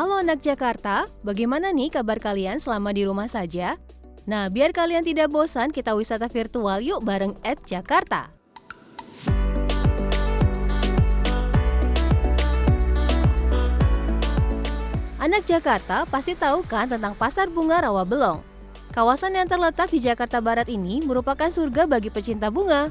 Halo anak Jakarta, bagaimana nih kabar kalian selama di rumah saja? Nah, biar kalian tidak bosan, kita wisata virtual yuk bareng @Jakarta. Anak Jakarta pasti tahu kan tentang Pasar Bunga Rawabelong. Kawasan yang terletak di Jakarta Barat ini merupakan surga bagi pecinta bunga.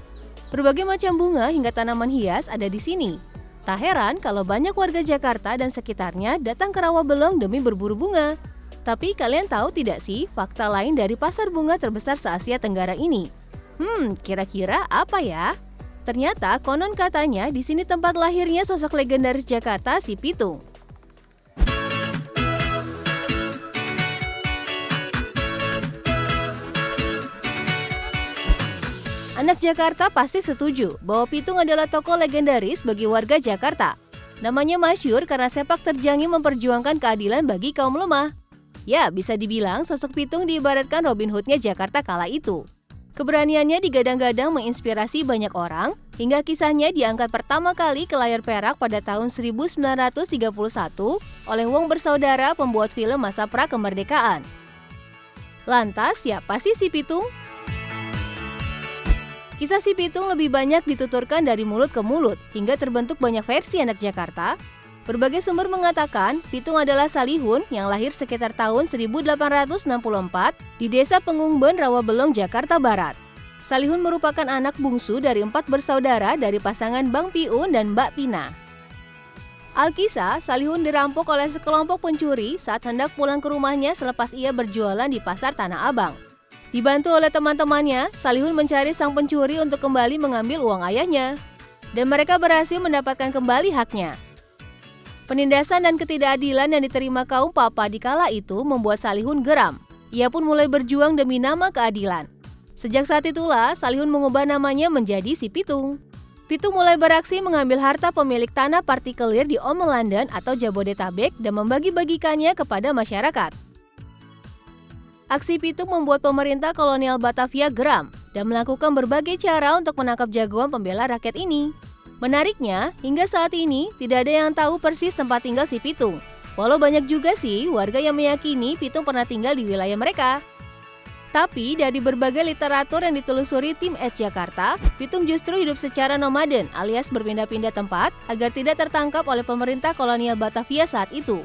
Berbagai macam bunga hingga tanaman hias ada di sini. Tak heran kalau banyak warga Jakarta dan sekitarnya datang ke Rawabelong demi berburu bunga. Tapi kalian tahu tidak sih fakta lain dari pasar bunga terbesar se-Asia Tenggara ini? Kira-kira apa ya? Ternyata konon katanya di sini tempat lahirnya sosok legendaris Jakarta, si Pitung. Anak Jakarta pasti setuju bahwa Pitung adalah tokoh legendaris bagi warga Jakarta. Namanya masyhur karena sepak terjangnya memperjuangkan keadilan bagi kaum lemah. Ya, bisa dibilang sosok Pitung diibaratkan Robin Hood-nya Jakarta kala itu. Keberaniannya digadang-gadang menginspirasi banyak orang, hingga kisahnya diangkat pertama kali ke layar perak pada tahun 1931 oleh Wong Bersaudara, pembuat film masa pra-kemerdekaan. Lantas, siapa sih si Pitung? Kisah si Pitung lebih banyak dituturkan dari mulut ke mulut, hingga terbentuk banyak versi anak Jakarta. Berbagai sumber mengatakan, Pitung adalah Salihun yang lahir sekitar tahun 1864 di Desa Pengungben, Rawabelong, Jakarta Barat. Salihun merupakan anak bungsu dari 4 bersaudara dari pasangan Bang Piun dan Mbak Pina. Alkisah, Salihun dirampok oleh sekelompok pencuri saat hendak pulang ke rumahnya selepas ia berjualan di Pasar Tanah Abang. Dibantu oleh teman-temannya, Salihun mencari sang pencuri untuk kembali mengambil uang ayahnya. Dan mereka berhasil mendapatkan kembali haknya. Penindasan dan ketidakadilan yang diterima kaum papa di kala itu membuat Salihun geram. Ia pun mulai berjuang demi nama keadilan. Sejak saat itulah, Salihun mengubah namanya menjadi si Pitung. Pitung mulai beraksi mengambil harta pemilik tanah partikelir di Omel London atau Jabodetabek dan membagi-bagikannya kepada masyarakat. Aksi Pitung membuat pemerintah kolonial Batavia geram dan melakukan berbagai cara untuk menangkap jagoan pembela rakyat ini. Menariknya, hingga saat ini tidak ada yang tahu persis tempat tinggal si Pitung. Walau banyak juga sih warga yang meyakini Pitung pernah tinggal di wilayah mereka. Tapi dari berbagai literatur yang ditelusuri tim @Jakarta, Pitung justru hidup secara nomaden alias berpindah-pindah tempat agar tidak tertangkap oleh pemerintah kolonial Batavia saat itu.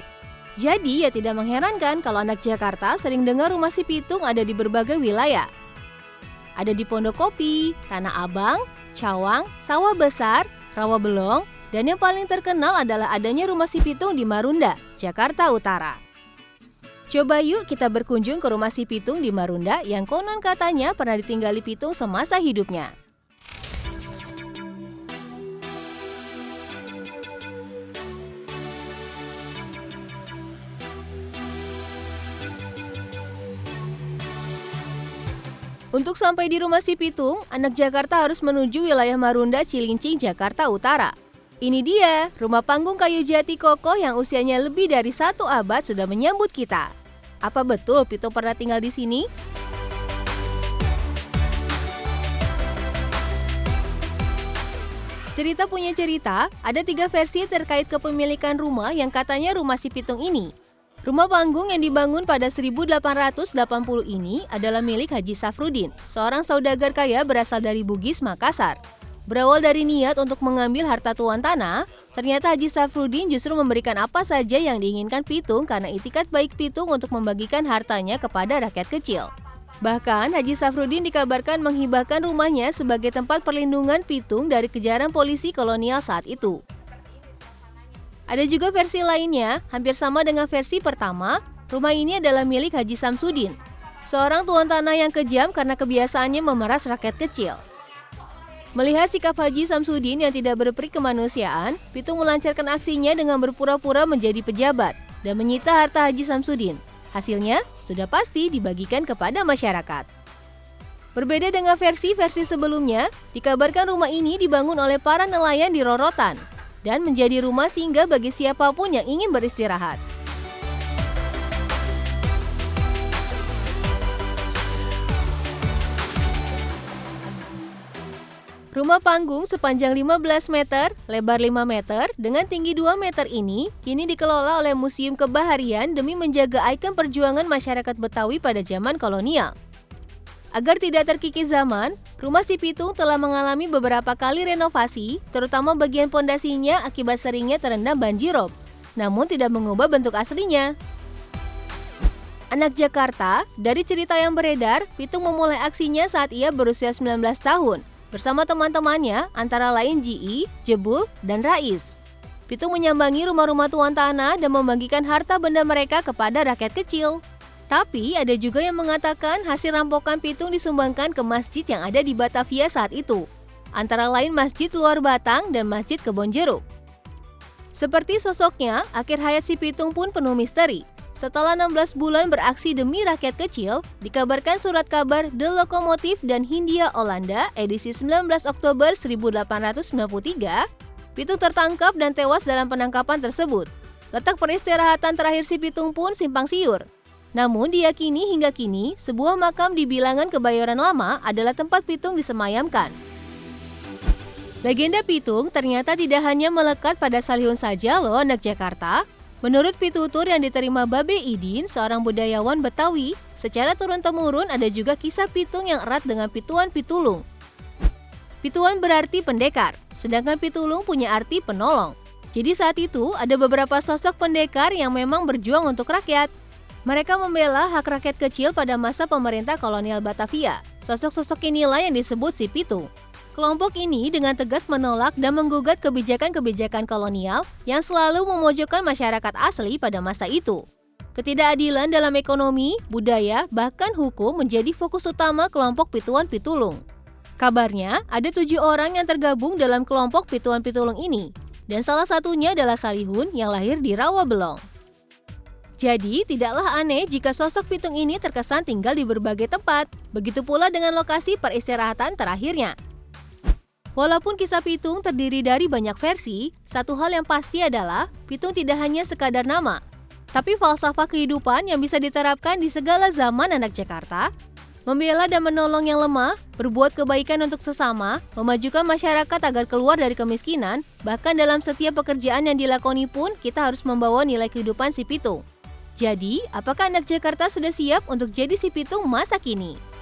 Jadi ya tidak mengherankan kalau anak Jakarta sering dengar rumah si Pitung ada di berbagai wilayah. Ada di Pondokopi, Tanah Abang, Cawang, Sawah Besar, Rawabelong, dan yang paling terkenal adalah adanya rumah si Pitung di Marunda, Jakarta Utara. Coba yuk kita berkunjung ke rumah si Pitung di Marunda yang konon katanya pernah ditinggali Pitung semasa hidupnya. Untuk sampai di rumah si Pitung, anak Jakarta harus menuju wilayah Marunda, Cilincing, Jakarta Utara. Ini dia, rumah panggung kayu jati kokoh yang usianya lebih dari 1 abad sudah menyambut kita. Apa betul Pitung pernah tinggal di sini? Cerita punya cerita, ada 3 versi terkait kepemilikan rumah yang katanya rumah si Pitung ini. Rumah panggung yang dibangun pada 1880 ini adalah milik Haji Safrudin, seorang saudagar kaya berasal dari Bugis, Makassar. Berawal dari niat untuk mengambil harta tuan tanah, ternyata Haji Safrudin justru memberikan apa saja yang diinginkan Pitung karena itikat baik Pitung untuk membagikan hartanya kepada rakyat kecil. Bahkan Haji Safrudin dikabarkan menghibahkan rumahnya sebagai tempat perlindungan Pitung dari kejaran polisi kolonial saat itu. Ada juga versi lainnya, hampir sama dengan versi pertama, rumah ini adalah milik Haji Samsudin, seorang tuan tanah yang kejam karena kebiasaannya memeras rakyat kecil. Melihat sikap Haji Samsudin yang tidak berperi kemanusiaan, Pitung melancarkan aksinya dengan berpura-pura menjadi pejabat dan menyita harta Haji Samsudin. Hasilnya, sudah pasti dibagikan kepada masyarakat. Berbeda dengan versi-versi sebelumnya, dikabarkan rumah ini dibangun oleh para nelayan di Rorotan dan menjadi rumah singgah bagi siapapun yang ingin beristirahat. Rumah panggung sepanjang 15 meter, lebar 5 meter, dengan tinggi 2 meter ini kini dikelola oleh Museum Kebaharian demi menjaga ikon perjuangan masyarakat Betawi pada zaman kolonial. Agar tidak terkikis zaman, rumah si Pitung telah mengalami beberapa kali renovasi, terutama bagian pondasinya akibat seringnya terendam banjirop, namun tidak mengubah bentuk aslinya. Anak Jakarta, dari cerita yang beredar, Pitung memulai aksinya saat ia berusia 19 tahun. Bersama teman-temannya, antara lain Ji, Jebul, dan Rais. Pitung menyambangi rumah-rumah tuan tanah dan membagikan harta benda mereka kepada rakyat kecil. Tapi ada juga yang mengatakan hasil rampokan Pitung disumbangkan ke masjid yang ada di Batavia saat itu. Antara lain Masjid Luar Batang dan Masjid Kebon Jeruk. Seperti sosoknya, akhir hayat si Pitung pun penuh misteri. Setelah 16 bulan beraksi demi rakyat kecil, dikabarkan surat kabar The Lokomotif dan Hindia Olanda edisi 19 Oktober 1893, Pitung tertangkap dan tewas dalam penangkapan tersebut. Letak peristirahatan terakhir si Pitung pun simpang siur. Namun diyakini hingga kini, sebuah makam di bilangan Kebayoran Lama adalah tempat Pitung disemayamkan. Legenda Pitung ternyata tidak hanya melekat pada Salihun saja loh anak Jakarta. Menurut pitutur yang diterima Babe Idin, seorang budayawan Betawi, secara turun-temurun ada juga kisah Pitung yang erat dengan Pituan Pitulung. Pituan berarti pendekar, sedangkan Pitulung punya arti penolong. Jadi saat itu ada beberapa sosok pendekar yang memang berjuang untuk rakyat. Mereka membela hak rakyat kecil pada masa pemerintah kolonial Batavia. Sosok-sosok inilah yang disebut si Pitung. Kelompok ini dengan tegas menolak dan menggugat kebijakan-kebijakan kolonial yang selalu memojokkan masyarakat asli pada masa itu. Ketidakadilan dalam ekonomi, budaya, bahkan hukum menjadi fokus utama kelompok Pituan Pitulung. Kabarnya, ada 7 orang yang tergabung dalam kelompok Pituan Pitulung ini, dan salah satunya adalah Salihun yang lahir di Rawabelong. Jadi, tidaklah aneh jika sosok Pitung ini terkesan tinggal di berbagai tempat, begitu pula dengan lokasi peristirahatan terakhirnya. Walaupun kisah Pitung terdiri dari banyak versi, satu hal yang pasti adalah Pitung tidak hanya sekadar nama, tapi falsafah kehidupan yang bisa diterapkan di segala zaman anak Jakarta, membela dan menolong yang lemah, berbuat kebaikan untuk sesama, memajukan masyarakat agar keluar dari kemiskinan, bahkan dalam setiap pekerjaan yang dilakoni pun kita harus membawa nilai kehidupan si Pitung. Jadi, apakah anak Jakarta sudah siap untuk jadi si Pitung masa kini?